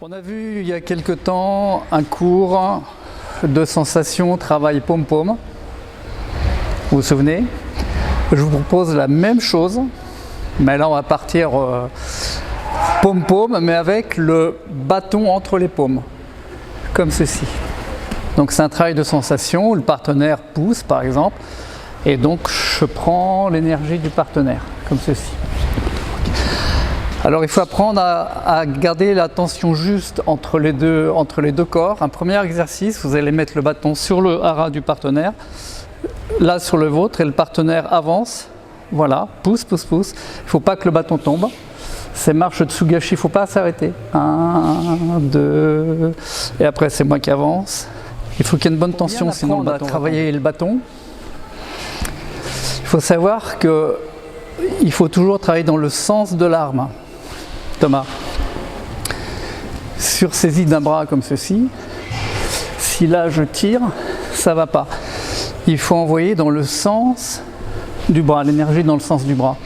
On a vu il y a quelque temps un cours de sensation travail pom-pom. Vous vous souvenez? Je vous propose la même chose, mais là on va partir pom-pom, mais avec le bâton entre les paumes, comme ceci. Donc c'est un travail de sensation où le partenaire pousse par exemple, et donc je prends l'énergie du partenaire, comme ceci. Alors il faut apprendre à garder la tension juste entre les deux corps. Un premier exercice, vous allez mettre le bâton sur le hara du partenaire, là sur le vôtre, et le partenaire avance, voilà, pousse, pousse, pousse. Il ne faut pas que le bâton tombe. C'est marche Tsugashi, il ne faut pas s'arrêter. 1, 2, et après c'est moi qui avance. Il faut qu'il y ait une bonne tension, sinon on va travailler le bâton. Il faut savoir qu'il faut toujours travailler dans le sens de l'arme. Thomas, sur saisie d'un bras comme ceci, si là je tire, ça ne va pas. Il faut envoyer dans le sens du bras, l'énergie dans le sens du bras.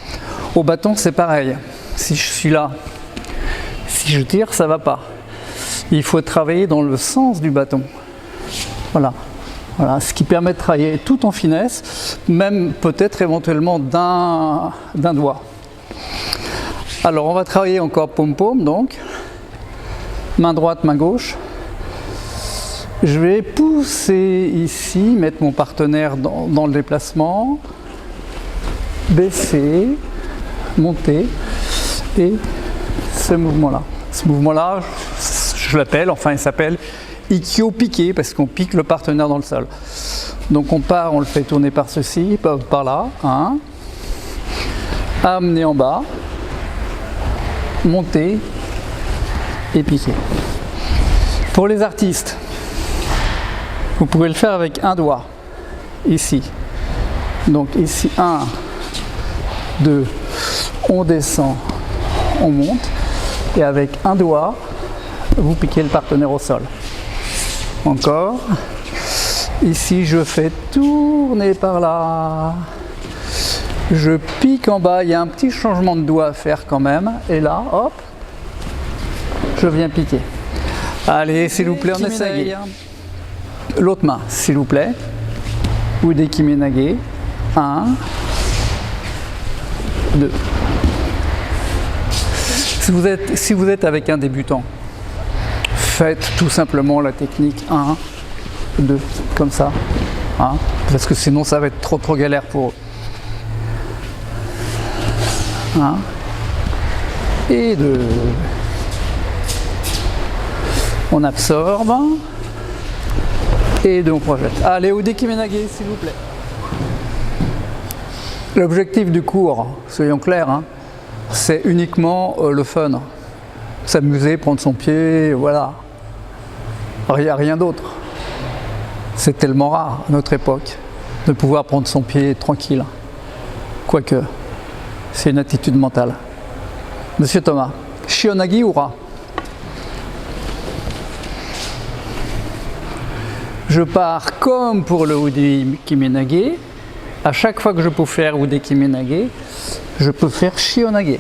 Au bâton c'est pareil, si je suis là, si je tire, ça ne va pas. Il faut travailler dans le sens du bâton. Voilà. Voilà, ce qui permet de travailler tout en finesse, même peut-être éventuellement d'un doigt. Alors on va travailler encore pom-pom, donc main droite, main gauche. Je vais pousser ici, mettre mon partenaire dans le déplacement, baisser, monter, et ce mouvement-là. Ce mouvement-là, je l'appelle, enfin il s'appelle Ikkyo piqué, parce qu'on pique le partenaire dans le sol. Donc on part, on le fait tourner par ceci, par là, amener en bas, monter et piquer. Pour les artistes, vous pouvez le faire avec un doigt, ici. Donc ici, 1, 2, on descend, on monte, et avec un doigt, vous piquez le partenaire au sol. Encore. Ici, je fais tourner par là. Je pique en bas. Il y a un petit changement de doigt à faire quand même. Et là, hop, je viens piquer. Allez, s'il vous plaît, on essaye. L'autre main, s'il vous plaît. Ude Kimenage. 1, 2. Si vous êtes avec un débutant, faites tout simplement la technique 1, 2, comme ça, parce que sinon ça va être trop galère pour eux. 1 et 2. On absorbe et 2 on projette. Allez, Ude Kimenage, s'il vous plaît. L'objectif du cours, soyons clairs, c'est uniquement le fun. S'amuser, prendre son pied, voilà. Il n'y a rien d'autre. C'est tellement rare à notre époque de pouvoir prendre son pied tranquille. Quoique, c'est une attitude mentale. Monsieur Thomas, Shionagi ou Ra? Je pars comme pour le Ude Kimenage. À chaque fois que je peux faire Ude Kimenage, je peux faire Shionage.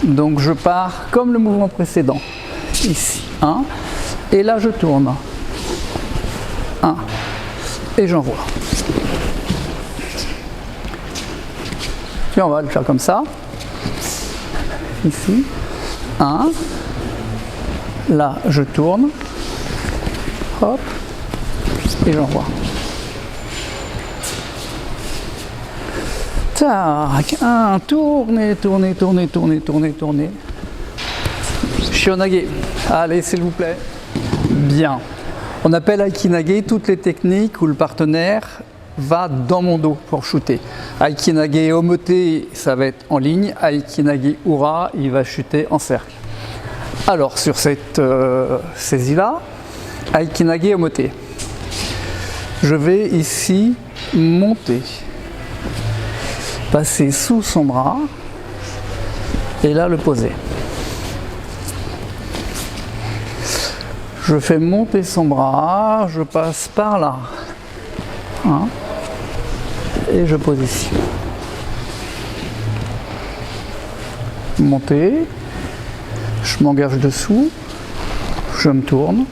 Donc je pars comme le mouvement précédent, ici, 1, et là je tourne, 1, et j'envoie. Puis on va le faire comme ça, ici, 1, là je tourne, hop, et j'envoie. Tac, 1, tournez, tournez, tournez, tournez, tournez, tournez. Shionage, allez s'il vous plaît. Bien. On appelle Aikinage toutes les techniques où le partenaire va dans mon dos pour shooter. Aikinage Omote, ça va être en ligne. Aikinage Ura, il va chuter en cercle. Alors sur cette saisie-là, Aikinage Omote, je vais ici monter. Passer sous son bras et là le poser. Je fais monter son bras, je passe par là et je pose ici. monter, je m'engage dessous, je me tourne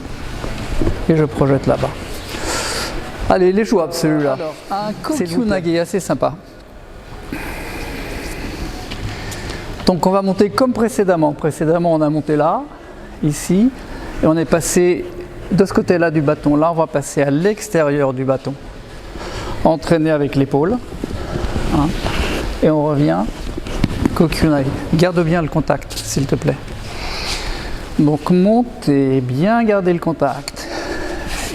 et je projette là-bas. Allez, il est jouable celui-là. Un Kokyunage assez sympa. Donc on va monter comme précédemment. Précédemment on a monté là, ici, et on est passé de ce côté-là du bâton. Là on va passer à l'extérieur du bâton. Entraîner avec l'épaule. Hein, et on revient Kokyunage. Garde bien le contact s'il te plaît. Donc montez, bien garder le contact.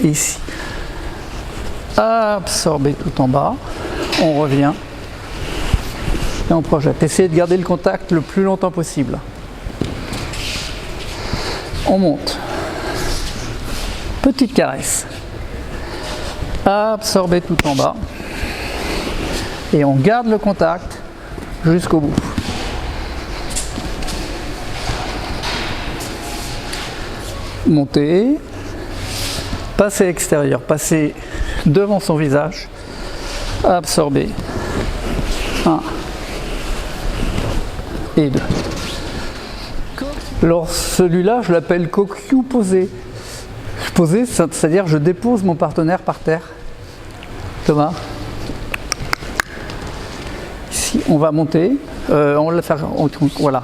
Ici. Absorber tout en bas. On revient. Et on projette. Essayez de garder le contact le plus longtemps possible. On monte. Petite caresse. Absorber tout en bas. Et on garde le contact jusqu'au bout. Monter. Passer extérieur. Passer devant son visage. Absorber. 1 et 2. Alors celui-là, je l'appelle Kokyu posé. Posé, c'est-à-dire je dépose mon partenaire par terre. Thomas. Ici, on va monter. On va faire. Voilà.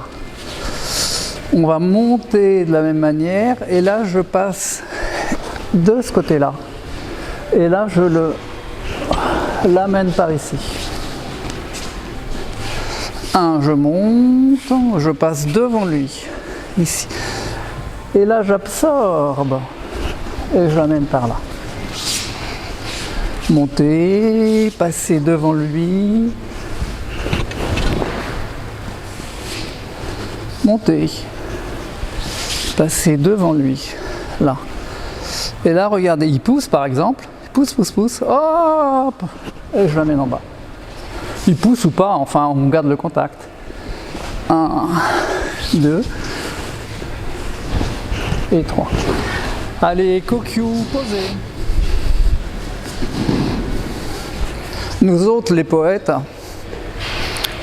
On va monter de la même manière. Et là, je passe de ce côté-là. Et là, je l'amène par ici. Je monte, je passe devant lui, ici. Et là, j'absorbe et je l'amène par là. Monter, passer devant lui. Monter, passer devant lui, là. Et là, regardez, il pousse par exemple. Pousse, pousse, pousse. Hop! Et je l'amène en bas. Il pousse ou pas, enfin on garde le contact. 1, 2 et 3. Allez, Kokyu, posez. Nous autres, les poètes,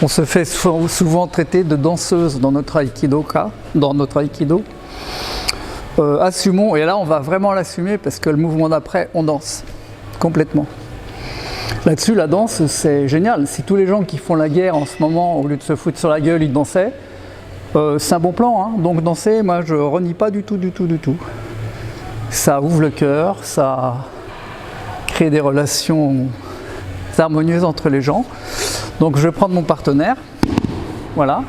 on se fait souvent traiter de danseuse dans notre Aikido. Assumons, et là on va vraiment l'assumer parce que le mouvement d'après, on danse complètement. Là-dessus, la danse, c'est génial. Si tous les gens qui font la guerre en ce moment, au lieu de se foutre sur la gueule, ils dansaient, c'est un bon plan. Hein. Donc danser, moi, je renie pas du tout. Ça ouvre le cœur, ça crée des relations harmonieuses entre les gens. Donc je vais prendre mon partenaire. Voilà.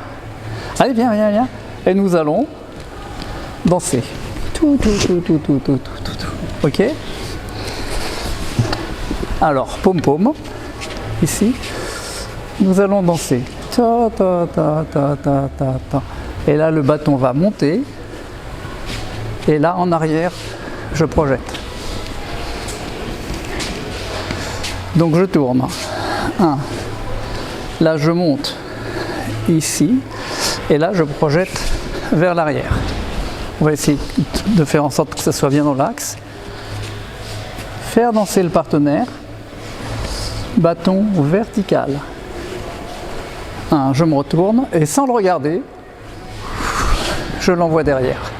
Allez, viens. Et nous allons danser. Tout. Ok ? Alors, pom-pom, ici, nous allons danser. Ta. Et là, le bâton va monter. Et là, en arrière, je projette. Donc, je tourne. 1. Là, je monte ici. Et là, je projette vers l'arrière. On va essayer de faire en sorte que ça soit bien dans l'axe. Faire danser le partenaire. Bâton vertical. 1, je me retourne et sans le regarder, je l'envoie derrière.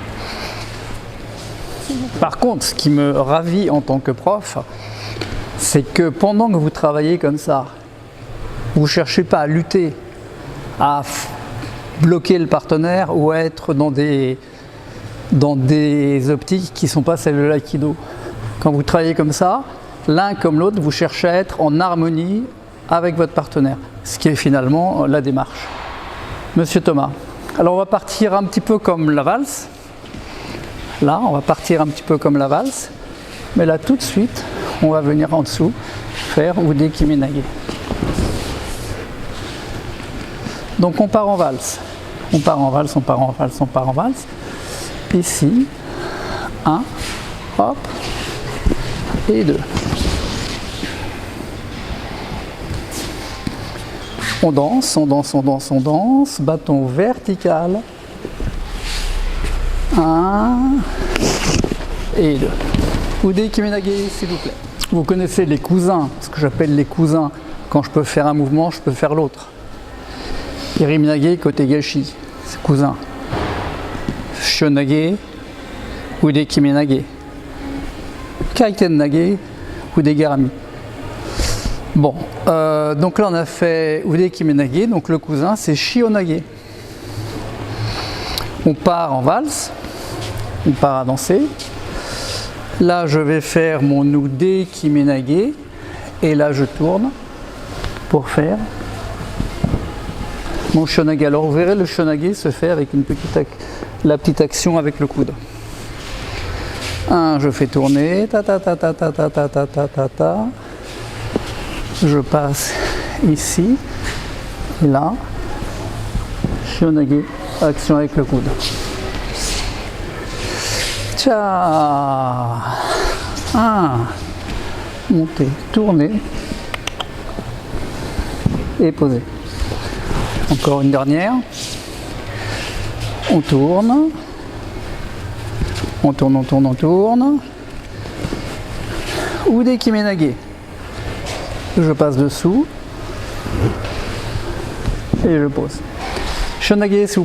Par contre, ce qui me ravit en tant que prof, c'est que pendant que vous travaillez comme ça, vous ne cherchez pas à lutter, à bloquer le partenaire ou à être dans des optiques qui ne sont pas celles de l'aïkido. Quand vous travaillez comme ça, l'un comme l'autre, vous cherchez à être en harmonie avec votre partenaire, ce qui est finalement la démarche. Monsieur Thomas, alors on va partir un petit peu comme la valse. Là, on va partir un petit peu comme la valse, mais là tout de suite, on va venir en dessous faire Ude Kiminage. Donc on part en valse. On part en valse. Ici, 1, hop, et 2. On danse, bâton vertical. 1 et 2. Ude Kiminage, s'il vous plaît. Vous connaissez les cousins, ce que j'appelle les cousins. Quand je peux faire un mouvement, je peux faire l'autre. Iriminage, Kotegashi. c'est cousin. Shonage, ude kimenage. Kaiten nage, ude garami. Bon, donc là on a fait ude kimenage, donc le cousin c'est shionage. On part en valse, on part à danser. Là je vais faire mon ude kimenage et là je tourne pour faire mon shonage. Alors vous verrez, le shonage se fait avec la petite action avec le coude. Je fais tourner, ta ta ta ta ta ta ta ta ta ta ta. Je passe ici et là. Shonage, action avec le coude. Tcha. Monter, tourner et poser. Encore une dernière. On tourne. On tourne, on tourne, on tourne. Ude kimenage. Je passe dessous. Et je pose. Shonage, s'il vous plaît.